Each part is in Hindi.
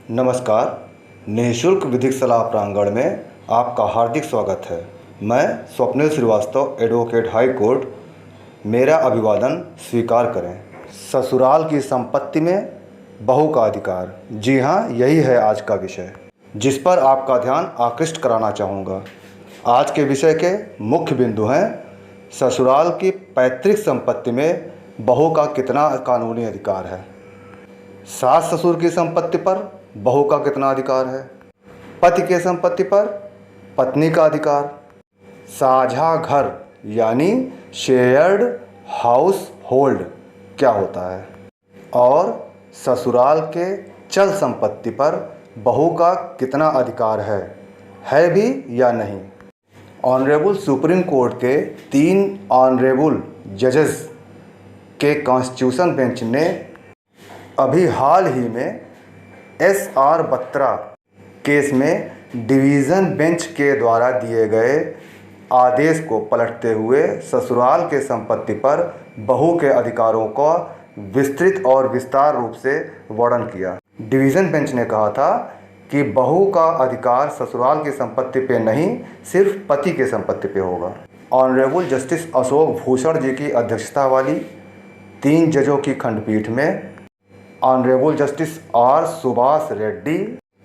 नमस्कार। निःशुल्क विधिक सलाह प्रांगण में आपका हार्दिक स्वागत है। मैं Swapnil Srivastava, advocate high court. मेरा अभिवादन स्वीकार करें। ससुराल की संपत्ति में बहू का अधिकार, जी हाँ, यही है आज का विषय जिस पर आपका ध्यान आकृष्ट कराना चाहूँगा। आज के विषय के मुख्य बिंदु हैं ससुराल की पैतृक संपत्ति में बहू का कितना कानूनी अधिकार है, सास ससुर की संपत्ति पर बहू का कितना अधिकार है, पति के संपत्ति पर पत्नी का अधिकार, साझा घर यानी शेयर्ड हाउस होल्ड क्या होता है, और ससुराल के चल संपत्ति पर बहू का कितना अधिकार है भी या नहीं। ऑनरेबल सुप्रीम कोर्ट के 3 ऑनरेबल जजेस के कॉन्स्टिट्यूशन बेंच ने अभी हाल ही में SR बत्रा केस में डिवीज़न बेंच के द्वारा दिए गए आदेश को पलटते हुए ससुराल के संपत्ति पर बहू के अधिकारों का विस्तृत और विस्तार रूप से वर्णन किया। डिवीज़न बेंच ने कहा था कि बहू का अधिकार ससुराल की संपत्ति पे नहीं, सिर्फ पति के संपत्ति पे होगा। ऑनरेबल जस्टिस अशोक भूषण जी की अध्यक्षता वाली 3 जजों की खंडपीठ में honourable justice R Subhash Reddy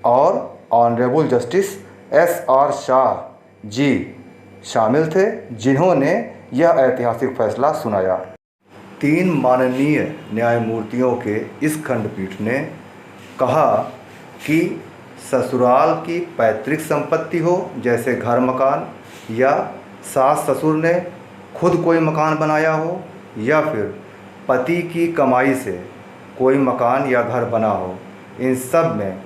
और honourable justice SR Shah ji शामिल थे, जिन्होंने यह ऐतिहासिक फैसला सुनाया। 3 माननीय न्यायमूर्तियों के इस खंडपीठ ने कहा कि ससुराल की पैतृक संपत्ति हो, जैसे घर मकान, या सास ससुर ने खुद कोई मकान बनाया हो, या फिर पति की कमाई से कोई मकान या घर बना हो, इन सब में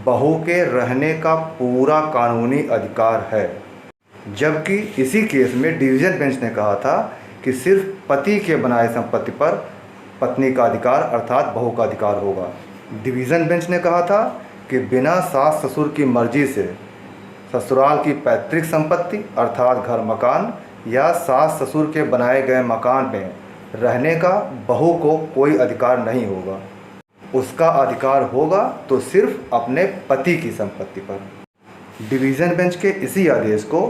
बहू के रहने का पूरा कानूनी अधिकार है। जबकि इसी केस में डिवीज़न बेंच ने कहा था कि सिर्फ पति के बनाए संपत्ति पर पत्नी का अधिकार अर्थात बहू का अधिकार होगा। डिवीज़न बेंच ने कहा था कि बिना सास ससुर की मर्जी से ससुराल की पैतृक संपत्ति अर्थात घर मकान या सास ससुर के बनाए गए मकान में रहने का बहू को कोई अधिकार नहीं होगा। उसका अधिकार होगा तो सिर्फ अपने पति की संपत्ति पर। डिवीज़न बेंच के इसी आदेश को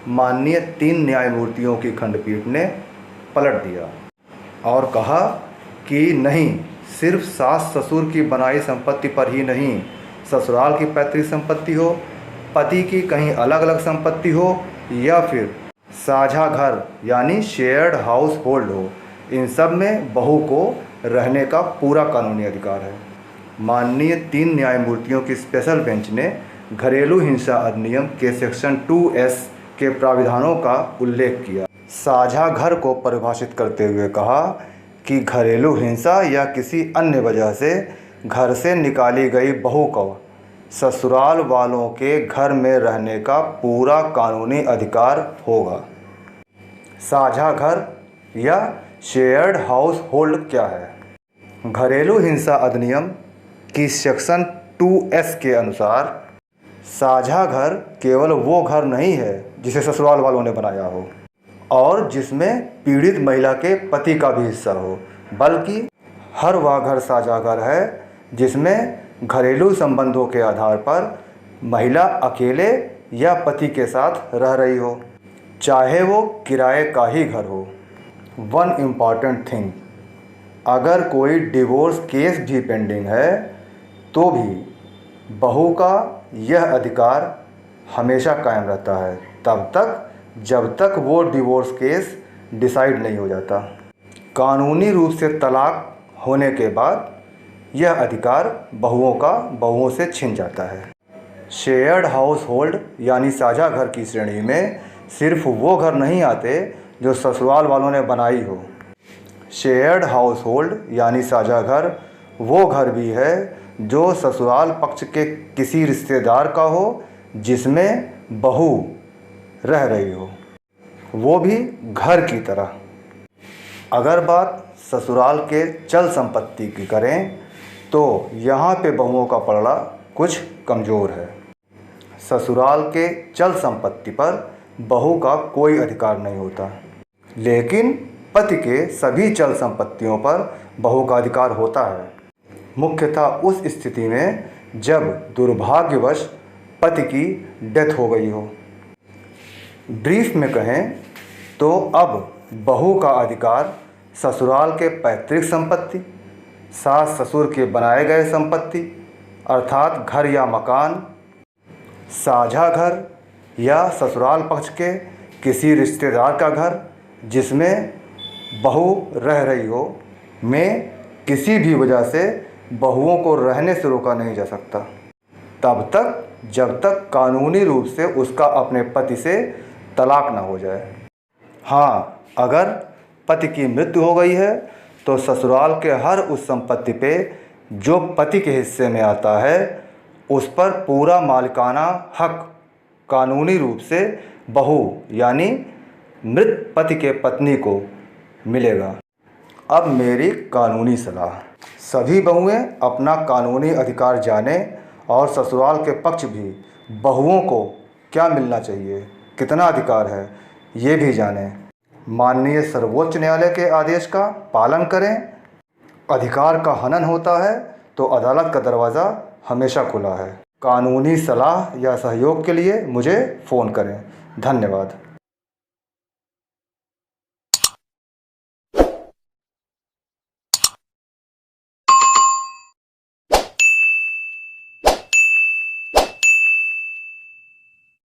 माननीय 3 न्यायमूर्तियों की खंडपीठ ने पलट दिया और कहा कि नहीं, सिर्फ सास ससुर की बनाई संपत्ति पर ही नहीं, ससुराल की पैतृक संपत्ति हो, पति की कहीं अलग अलग संपत्ति हो, या फिर साझा घर यानी शेयर्ड हाउस होल्ड हो, इन सब में बहू को रहने का पूरा कानूनी अधिकार है। माननीय 3 न्यायमूर्तियों की स्पेशल बेंच ने घरेलू हिंसा अधिनियम के सेक्शन 2S के प्राविधानों का उल्लेख किया। साझा घर को परिभाषित करते हुए कहा कि घरेलू हिंसा या किसी अन्य वजह से घर से निकाली गई बहू को ससुराल वालों के घर में रहने का पूरा कानूनी अधिकार होगा। साझा घर या शेयर्ड हाउस होल्ड क्या है? घरेलू हिंसा अधिनियम की सेक्शन 2S के अनुसार साझा घर केवल वो घर नहीं है जिसे ससुराल वालों ने बनाया हो और जिसमें पीड़ित महिला के पति का भी हिस्सा हो, बल्कि हर वह घर साझा घर है जिसमें घरेलू संबंधों के आधार पर महिला अकेले या पति के साथ रह रही हो, चाहे वो किराए का ही घर हो। वन इम्पॉर्टेंट थिंग, अगर कोई डिवोर्स केस भी पेंडिंग है तो भी बहू का यह अधिकार हमेशा कायम रहता है, तब तक जब तक वो डिवोर्स केस डिसाइड नहीं हो जाता। कानूनी रूप से तलाक होने के बाद यह अधिकार बहुओं से छिन जाता है। शेयर्ड हाउस होल्ड यानी साझा घर की श्रेणी में सिर्फ वो घर नहीं आते जो ससुराल वालों ने बनाई हो। शेयर्ड हाउस होल्ड यानी साझा घर वो घर भी है जो ससुराल पक्ष के किसी रिश्तेदार का हो जिसमें बहू रह रही हो, वो भी घर की तरह। अगर बात ससुराल के चल संपत्ति की करें तो यहाँ पे बहुओं का पलड़ा कुछ कमज़ोर है। ससुराल के चल संपत्ति पर बहू का कोई अधिकार नहीं होता, लेकिन पति के सभी चल संपत्तियों पर बहू का अधिकार होता है। मुख्यतः उस स्थिति में जब दुर्भाग्यवश पति की डेथ हो गई हो। ब्रीफ में कहें तो अब बहू का अधिकार ससुराल के पैतृक संपत्ति, सास ससुर के बनाए गए संपत्ति अर्थात घर या मकान, साझा घर या ससुराल पक्ष के किसी रिश्तेदार का घर जिसमें बहू रह रही हो, में किसी भी वजह से बहुओं को रहने से रोका नहीं जा सकता, तब तक जब तक कानूनी रूप से उसका अपने पति से तलाक ना हो जाए। हाँ, अगर पति की मृत्यु हो गई है तो ससुराल के हर उस संपत्ति पे जो पति के हिस्से में आता है उस पर पूरा मालिकाना हक कानूनी रूप से बहू यानी मृत पति के पत्नी को मिलेगा। अब मेरी कानूनी सलाह, सभी बहुएं अपना कानूनी अधिकार जाने और ससुराल के पक्ष भी बहुओं को क्या मिलना चाहिए, कितना अधिकार है, ये भी जानें। माननीय सर्वोच्च न्यायालय के आदेश का पालन करें। अधिकार का हनन होता है तो अदालत का दरवाज़ा हमेशा खुला है। कानूनी सलाह या सहयोग के लिए मुझे फ़ोन करें। धन्यवाद।